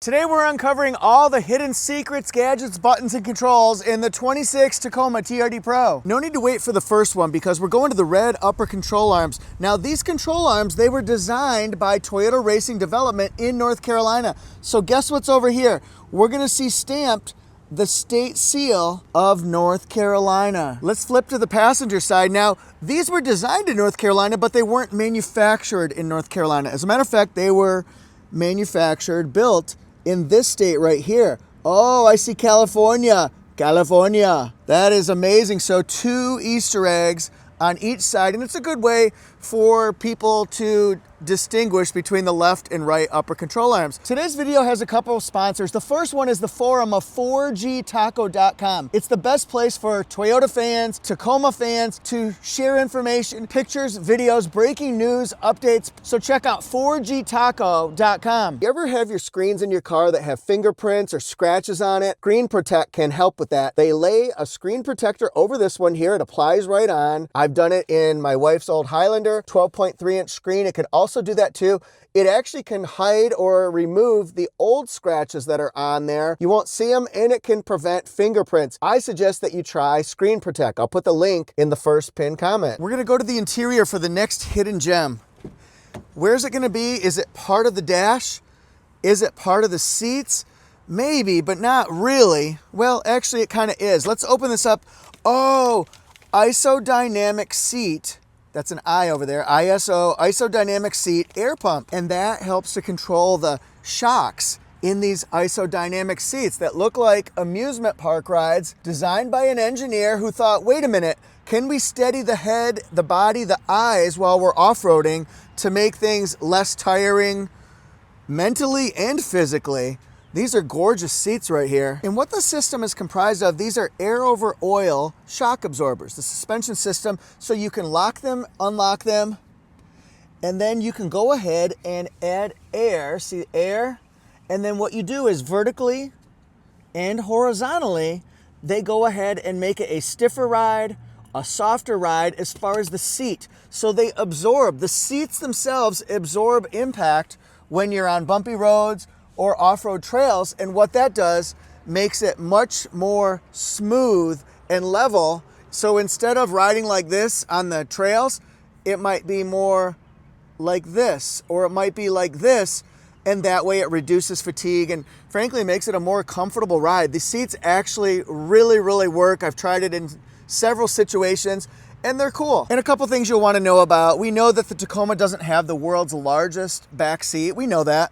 Today we're uncovering all the hidden secrets, gadgets, buttons, and controls in the 26 Tacoma TRD Pro. No need to wait for the first one because we're going to the red upper control arms. Now these control arms, they were designed by Toyota Racing Development in North Carolina. So guess what's over here? We're gonna see stamped the state seal of North Carolina. Let's flip to the passenger side. Now, these were designed in North Carolina, but they weren't manufactured in North Carolina. As a matter of fact, they were manufactured, built in this state right here. Oh, I see California. California. That is amazing. So 2 Easter eggs on each side, and it's a good way for people to distinguish between the left and right upper control arms. Today's video has a couple of sponsors. The first one is the forum of 4gtaco.com. It's the best place for Toyota fans, Tacoma fans to share information, pictures, videos, breaking news, updates. So check out 4gtaco.com. You ever have your screens in your car that have fingerprints or scratches on it? Screen Protect can help with that. They lay a screen protector over this one here. It applies right on. I've done it in my wife's old Highlander, 12.3-inch screen. It could also do that too. It actually can hide or remove the old scratches that are on there. You won't see them, and it can prevent fingerprints. I suggest that you try Screen Protect. I'll put the link in the first pinned comment. We're gonna go to the interior for the next hidden gem. Where's it gonna be? Is it part of the dash? Is it part of the seats? Maybe, but not really. Well, actually it kind of is. Let's open this up. Oh, isodynamic seat. That's an I over there, ISO, isodynamic seat air pump. And that helps to control the shocks in these isodynamic seats that look like amusement park rides designed by an engineer who thought, wait a minute, can we steady the head, the body, the eyes while we're off-roading to make things less tiring mentally and physically? These are gorgeous seats right here. And what the system is comprised of, these are air over oil shock absorbers, the suspension system, so you can lock them, unlock them, and then you can go ahead and add air, see air, and then what you do is vertically and horizontally, they go ahead and make it a stiffer ride, a softer ride as far as the seat. So they absorb, the seats themselves absorb impact when you're on bumpy roads or off-road trails, and what that does makes it much more smooth and level. So instead of riding like this on the trails, it might be more like this, or it might be like this, and that way it reduces fatigue and frankly makes it a more comfortable ride. The seats actually really work. I've tried it in several situations, and they're cool. And a couple things you'll want to know about. We know that the Tacoma doesn't have the world's largest back seat. We know that.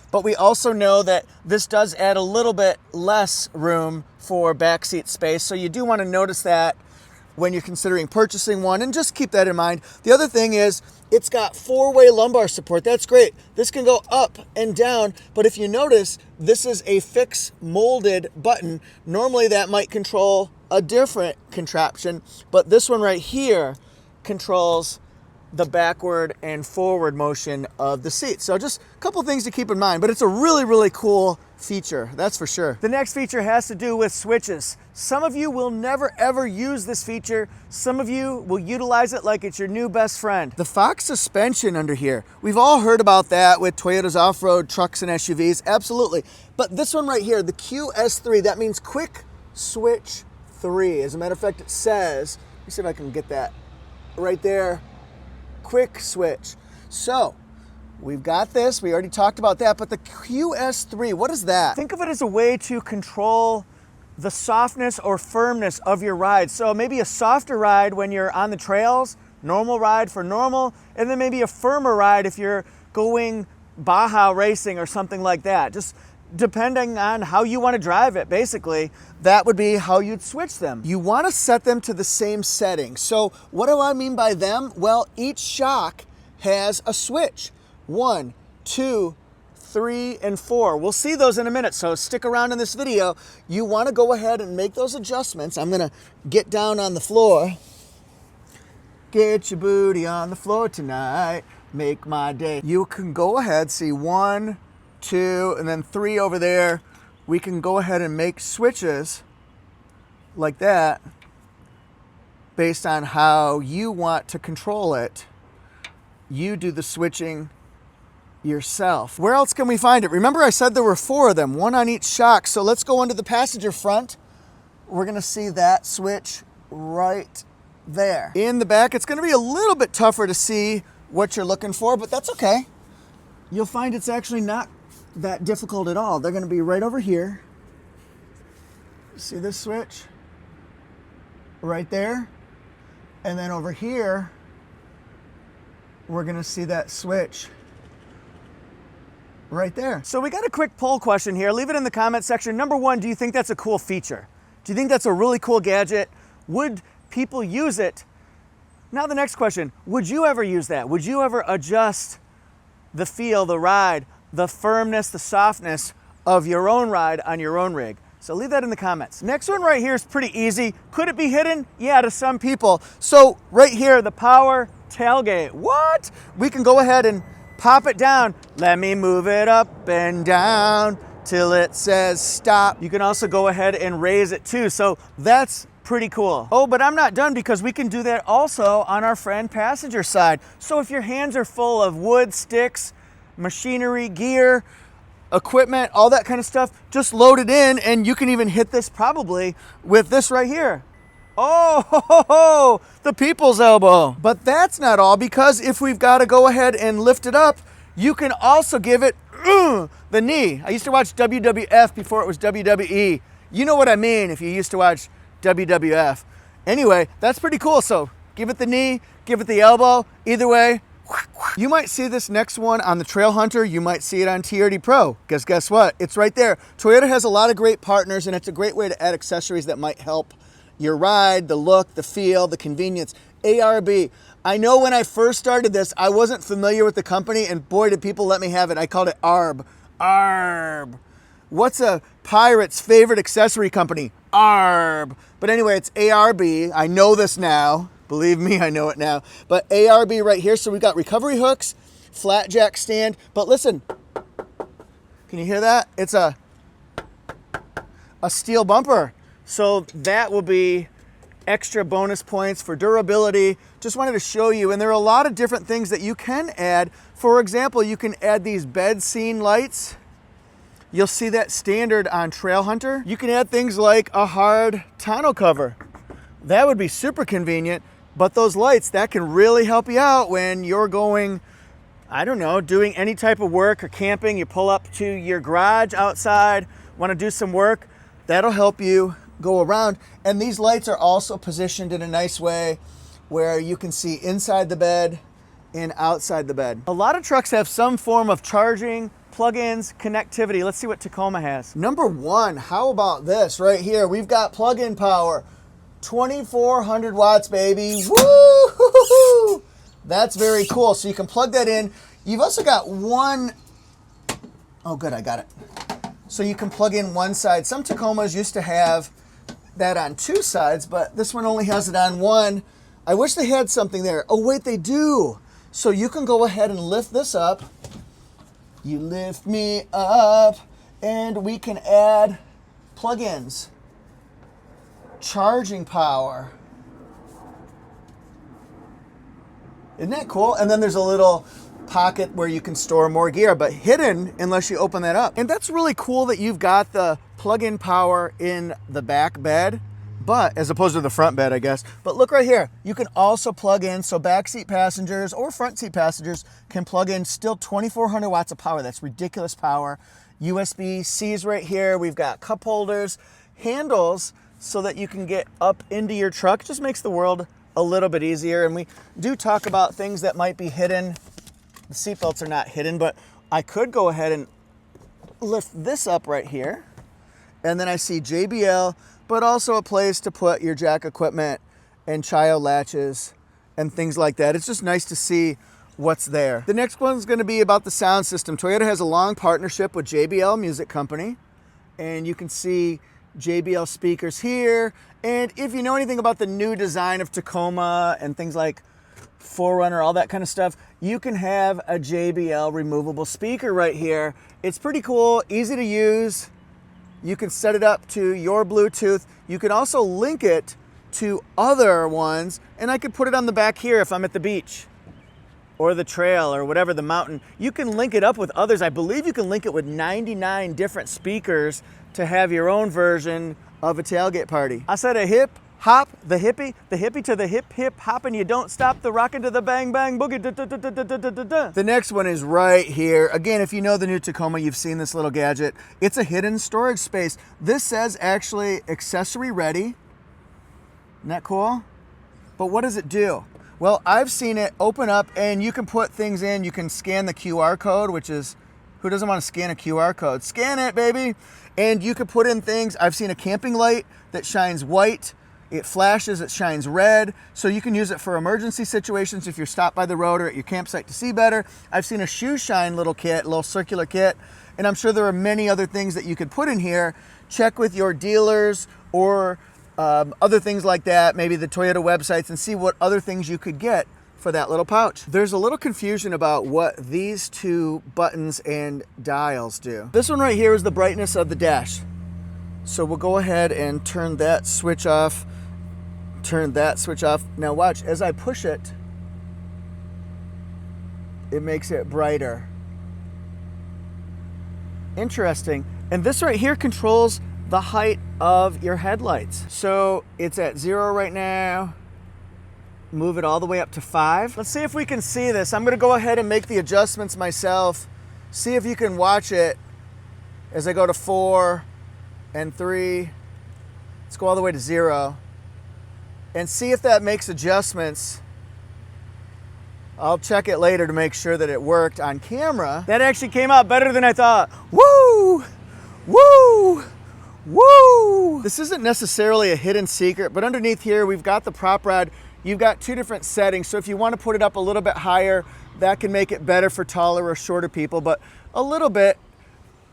But we also know that this does add a little bit less room for backseat space. So you do want to notice that when you're considering purchasing one, and just keep that in mind. The other thing is it's got 4-way lumbar support. That's great. This can go up and down, but if you notice, this is a fixed molded button. Normally that might control a different contraption, but this one right here controls the backward and forward motion of the seat. So just a couple things to keep in mind, but it's a really cool feature, that's for sure. The next feature has to do with switches. Some of you will never ever use this feature. Some of you will utilize it like it's your new best friend. The Fox suspension under here. We've all heard about that with Toyota's off-road trucks and SUVs, absolutely. But this one right here, the QS3, that means quick switch 3. As a matter of fact, it says, let me see if I can get that right there. Quick switch. So we've got this, we already talked about that, but the QS3, what is that? Think of it as a way to control the softness or firmness of your ride. So maybe a softer ride when you're on the trails, normal ride for normal, and then maybe a firmer ride if you're going Baja racing or something like that. Just depending on how you want to drive it, basically, that would be how you'd switch them. You want to set them to the same setting. So what do I mean by them? Well, each shock has a switch. 1, 2, 3, and 4. We'll see those in a minute, so stick around in this video. You want to go ahead and make those adjustments. I'm going to get down on the floor. Get your booty on the floor tonight. Make my day. You can go ahead, see 1, 2, and then 3 over there. We can go ahead and make switches like that based on how you want to control it. You do the switching yourself. Where else can we find it? Remember I said there were 4 of them, 1 on each shock. So let's go into the passenger front. We're gonna see that switch right there. In the back, it's gonna be a little bit tougher to see what you're looking for, but that's okay. You'll find it's actually not that difficult at all. They're gonna be right over here. See this switch? Right there. And then over here, we're gonna see that switch right there. So we got a quick poll question here. Leave it in the comment section. Number 1, do you think that's a cool feature? Do you think that's a really cool gadget? Would people use it? Now the next question, would you ever use that? Would you ever adjust the feel, the ride, the firmness, the softness of your own ride on your own rig? So leave that in the comments. Next one right here is pretty easy. Could it be hidden? Yeah, to some people. So right here, the power tailgate. What? We can go ahead and pop it down. Let me move it up and down till it says stop. You can also go ahead and raise it too. So that's pretty cool. Oh, but I'm not done, because we can do that also on our friend passenger side. So if your hands are full of wood, sticks, machinery, gear, equipment, all that kind of stuff, just load it in, and you can even hit this probably with this right here. Oh, ho, ho, ho, the people's elbow. But that's not all, because if we've got to go ahead and lift it up, you can also give it the knee. I used to watch WWF before it was WWE. You know what I mean if you used to watch WWF. Anyway, that's pretty cool. So give it the knee, give it the elbow, either way. You might see this next one on the Trail Hunter. You might see it on TRD Pro. Guess what? It's right there. Toyota has a lot of great partners, and it's a great way to add accessories that might help your ride, the look, the feel, the convenience. ARB. I know when I first started this, I wasn't familiar with the company, and boy, did people let me have it. I called it ARB. ARB. What's a pirate's favorite accessory company? ARB. But anyway, it's ARB. I know this now. Believe me, I know it now. But ARB right here. So we got recovery hooks, flat jack stand. But listen, can you hear that? It's a steel bumper. So that will be extra bonus points for durability. Just wanted to show you, and there are a lot of different things that you can add. For example, you can add these bed scene lights. You'll see that standard on Trail Hunter. You can add things like a hard tonneau cover. That would be super convenient, but those lights, that can really help you out when you're going, I don't know, doing any type of work or camping. You pull up to your garage outside, want to do some work, that'll help you go around. And these lights are also positioned in a nice way where you can see inside the bed and outside the bed. A lot of trucks have some form of charging, plug-ins, connectivity. Let's see what Tacoma has. Number 1, how about this right here? We've got plug-in power, 2,400 watts, baby. Woo! That's very cool. So you can plug that in. You've also got one, oh good, I got it. So you can plug in one side. Some Tacomas used to have that on 2 sides, but this one only has it on 1. I wish they had something there. Oh wait, they do. So you can go ahead and lift this up. You lift me up, and we can add plug-ins, charging power. Isn't that cool? And then there's a little pocket where you can store more gear, but hidden unless you open that up. And that's really cool that you've got the plug-in power in the back bed, but as opposed to the front bed, I guess. But look right here, you can also plug in, so backseat passengers or front seat passengers can plug in still 2,400 watts of power. That's ridiculous power. USB-C's right here. We've got cup holders, handles so that you can get up into your truck. Just makes the world a little bit easier. And we do talk about things that might be hidden. The seatbelts are not hidden, but I could go ahead and lift this up right here. And then I see JBL, but also a place to put your jack equipment and child latches and things like that. It's just nice to see what's there. The next one's gonna be about the sound system. Toyota has a long partnership with JBL Music Company, and you can see JBL speakers here. And if you know anything about the new design of Tacoma and things like 4Runner, all that kind of stuff, you can have a JBL removable speaker right here. It's pretty cool, easy to use. You can set it up to your Bluetooth. You can also link it to other ones, and I could put it on the back here if I'm at the beach. or the trail or whatever, the mountain, you can link it up with others. I believe you can link it with 99 different speakers to have your own version of a tailgate party. I said a hip hop, the hippie to the hip hip hop, and you don't stop the rockin' to the bang bang boogie. Da, da, da, da, da, da, da. The next one is right here. Again, if you know the new Tacoma, you've seen this little gadget. It's a hidden storage space. This says actually accessory ready. Isn't that cool? But what does it do? Well, I've seen it open up and you can put things in. You can scan the QR code, which is, who doesn't want to scan a QR code? Scan it, baby. And you can put in things. I've seen a camping light that shines white. It flashes, it shines red. So you can use it for emergency situations if you're stopped by the road or at your campsite to see better. I've seen a shoe shine little kit, a little circular kit. And I'm sure there are many other things that you could put in here. Check with your dealers or other things like that, maybe the Toyota websites, and see what other things you could get for that little pouch. There's a little confusion about what these two buttons and dials do. This one right here is the brightness of the dash. So we'll go ahead and turn that switch off, turn that switch off. Now watch, as I push it, it makes it brighter. Interesting. And this right here controls the height of your headlights. So it's at 0 right now. Move it all the way up to 5. Let's see if we can see this. I'm gonna go ahead and make the adjustments myself. See if you can watch it as I go to 4 and 3. Let's go all the way to 0 and see if that makes adjustments. I'll check it later to make sure that it worked on camera. That actually came out better than I thought. Woo! Woo! Woo! This isn't necessarily a hidden secret, but underneath here we've got the prop rod. You've got two different settings, so if you want to put it up a little bit higher, that can make it better for taller or shorter people, but a little bit,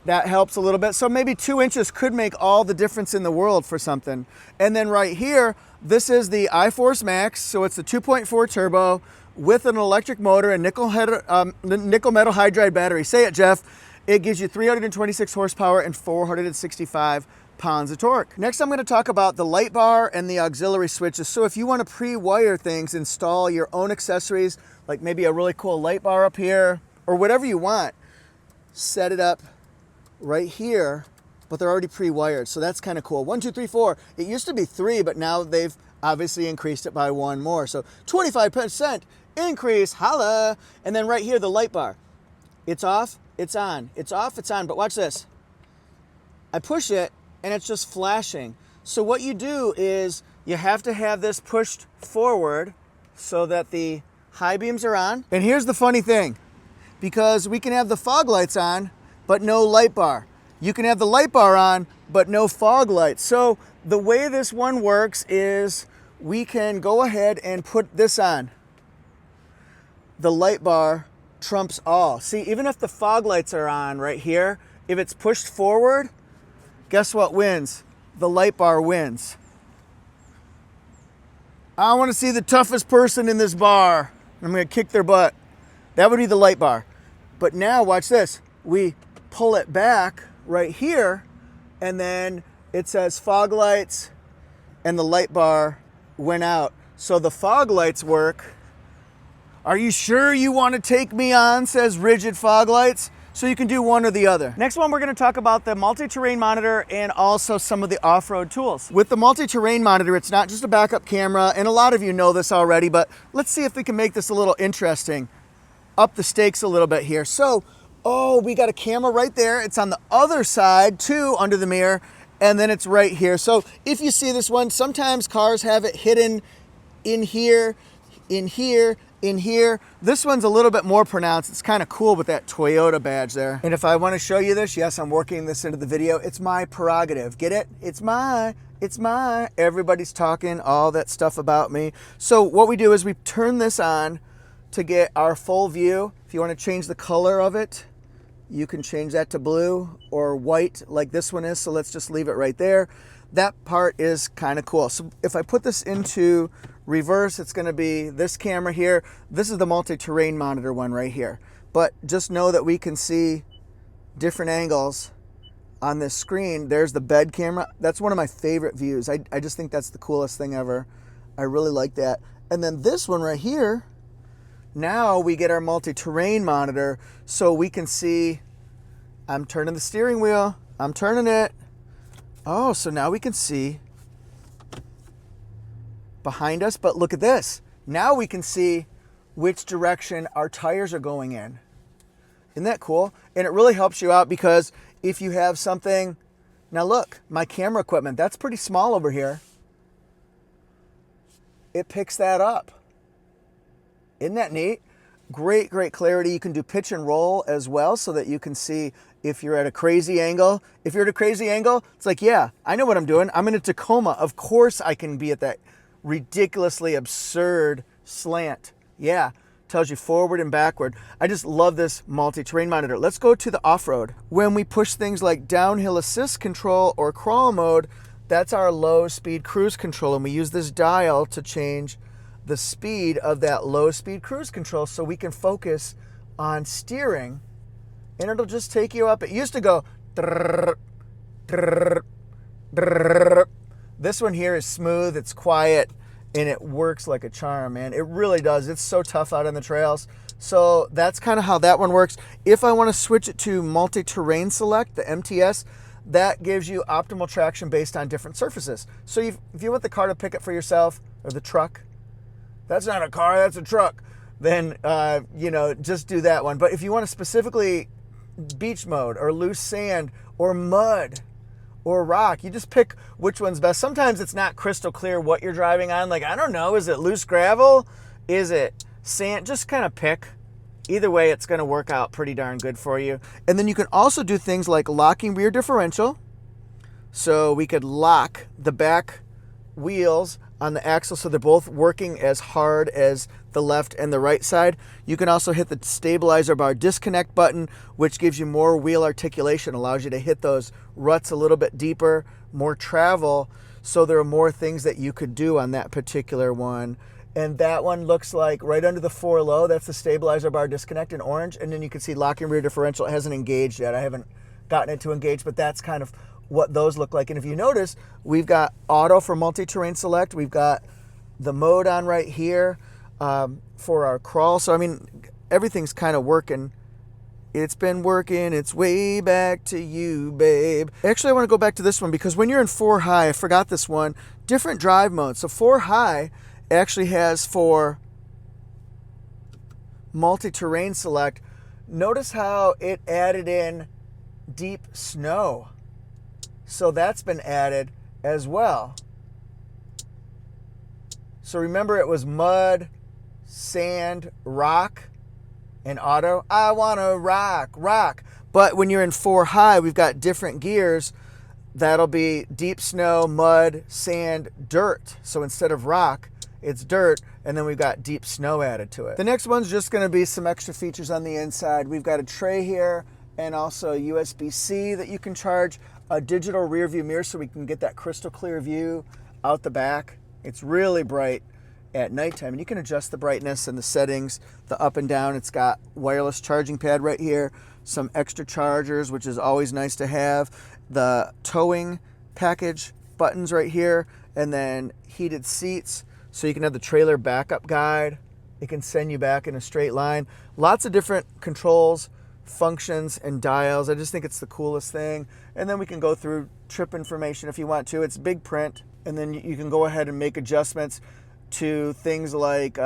that helps a little bit. So maybe 2 inches could make all the difference in the world for something. And then right here, this is the iForce Max, so it's a 2.4 turbo with an electric motor and nickel metal hydride battery. Say it, Jeff. It gives you 326 horsepower and 465 pounds of torque. Next, I'm going to talk about the light bar and the auxiliary switches. So if you want to pre-wire things, install your own accessories, like maybe a really cool light bar up here or whatever you want, set it up right here, but they're already pre-wired. So that's kind of cool. 1, 2, 3, 4. It used to be 3, but now they've obviously increased it by 1 more. So 25% increase, holla. And then right here, the light bar. It's off, it's on. It's off, it's on. But watch this. I push it and it's just flashing. So what you do is you have to have this pushed forward so that the high beams are on. And here's the funny thing, because we can have the fog lights on, but no light bar. You can have the light bar on, but no fog lights. So the way this one works is we can go ahead and put this on. The light bar trumps all. See, even if the fog lights are on right here, if it's pushed forward, guess what wins? The light bar wins. I want to see the toughest person in this bar. I'm going to kick their butt. That would be the light bar. But now watch this. We pull it back right here, and then it says fog lights, and the light bar went out. So the fog lights work. Are you sure you want to take me on, says rigid fog lights? So you can do one or the other. Next one, we're going to talk about the multi-terrain monitor and also some of the off-road tools. With the multi-terrain monitor, it's not just a backup camera, and a lot of you know this already, but let's see if we can make this a little interesting. Up the stakes a little bit here. So, oh, we got a camera right there. It's on the other side too, under the mirror, and then it's right here. So if you see this one, sometimes cars have it hidden in here, in here, in here. This one's a little bit more pronounced. It's kind of cool with that Toyota badge there. And if I want to show you this, yes, I'm working this into the video. It's my prerogative. Get it? It's my. Everybody's talking all that stuff about me. So what we do is we turn this on to get our full view. If you want to change the color of it, you can change that to blue or white like this one is. So let's just leave it right there. That part is kind of cool. So if I put this into reverse, it's going to be this camera here. This is the multi-terrain monitor one right here. But just know that we can see different angles on this screen. There's the bed camera. That's one of my favorite views. I just think that's the coolest thing ever. I really like that. And then this one right here, Now we get our multi-terrain monitor so we can see, I'm turning the steering wheel, I'm turning it. Oh, so now we can see behind us, but look at this. Now we can see which direction our tires are going in. Isn't that cool? And it really helps you out because if you have something, now look, my camera equipment, that's pretty small over here. It picks that up. Isn't that neat? Great, great clarity. You can do pitch and roll as well so that you can see if you're at a crazy angle. If you're at a crazy angle, it's like, yeah, I know what I'm doing. I'm in a Tacoma. Of course I can be at that ridiculously absurd slant. Yeah, tells you forward and backward. I just love this multi-terrain monitor. Let's go to the off-road. When we push things like downhill assist control or crawl mode, that's our low speed cruise control. And we use this dial to change the speed of that low speed cruise control so we can focus on steering, and it'll just take you up. It used to go drrr, drrr, drrr. This one here is smooth, it's quiet, and it works like a charm, man. It really does. It's so tough out on the trails. So that's kind of how that one works. If I want to switch it to multi-terrain select, the MTS, that gives you optimal traction based on different surfaces. So if you want the car to pick it for yourself, or the truck, that's not a car, that's a truck, then, just do that one. But if you want to specifically beach mode or loose sand or mud or rock, you just pick which one's best. Sometimes it's not crystal clear what you're driving on. Like, I don't know, is it loose gravel? Is it sand? Just kind of pick. Either way, it's going to work out pretty darn good for you. And then you can also do things like locking rear differential. So we could lock the back wheels on the axle so they're both working as hard as the left and the right side. You can also hit the stabilizer bar disconnect button, which gives you more wheel articulation, allows you to hit those ruts a little bit deeper, more travel. So there are more things that you could do on that particular one. And that one looks like right under the 4 low, that's the stabilizer bar disconnect in orange. And then you can see locking rear differential. It hasn't engaged yet. I haven't gotten it to engage, but that's kind of what those look like. And if you notice, we've got auto for multi-terrain select. We've got the mode on right here for our crawl. So, I mean, everything's kind of working. It's been working its way back to you, babe. Actually, I want to go back to this one because when you're in 4 high, I forgot this one, different drive modes. So 4 high actually has for multi-terrain select. Notice how it added in deep snow. So that's been added as well. So remember, it was mud, sand, rock, and auto. I want to rock. But when you're in 4 high, we've got different gears. That'll be deep snow, mud, sand, dirt. So instead of rock, it's dirt, and then we've got deep snow added to it. The next one's just going to be some extra features on the inside. We've got a tray here and also USB-C that you can charge, a digital rear view mirror so we can get that crystal clear view out the back. It's really bright at nighttime, and you can adjust the brightness and the settings, the up and down. It's got wireless charging pad right here, some extra chargers, which is always nice to have, the towing package buttons right here, and then heated seats so you can have the trailer backup guide. It can send you back in a straight line. Lots of different controls, functions, and dials. I just think it's the coolest thing. And then we can go through trip information if you want to. It's big print, and then you can go ahead and make adjustments to things like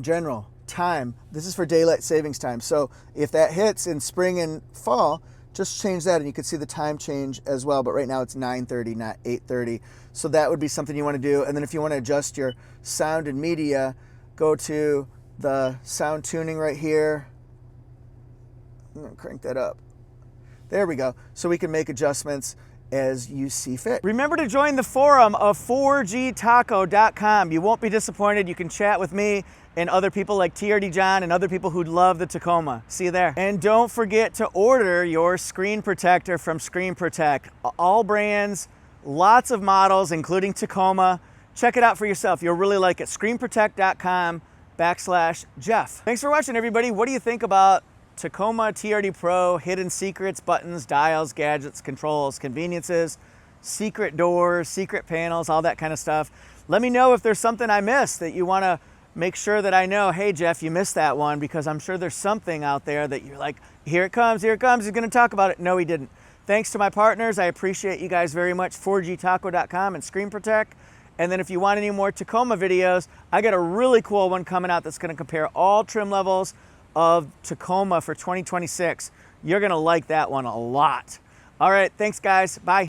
general time. This is for daylight savings time. So if that hits in spring and fall, just change that and you can see the time change as well. But right now it's 9:30, not 8:30. So that would be something you want to do. And then if you want to adjust your sound and media, go to the sound tuning right here. I'm going to crank that up. There we go. So we can make adjustments as you see fit. Remember to join the forum of 4gtaco.com. You won't be disappointed. You can chat with me and other people like TRD John and other people who love the Tacoma. See you there. And don't forget to order your screen protector from Screen Protect. All brands, lots of models, including Tacoma. Check it out for yourself. You'll really like it. screenprotect.com/Jeff. Thanks for watching, everybody. What do you think about Tacoma TRD Pro, hidden secrets, buttons, dials, gadgets, controls, conveniences, secret doors, secret panels, all that kind of stuff? Let me know if there's something I missed that you want to make sure that I know, hey Jeff, you missed that one, because I'm sure there's something out there that you're like, here it comes, he's gonna talk about it. No, he didn't. Thanks to my partners, I appreciate you guys very much, 4gtaco.com and Screen Protect. And then if you want any more Tacoma videos, I got a really cool one coming out that's gonna compare all trim levels of Tacoma for 2026. You're gonna like that one a lot. All right, thanks guys, bye.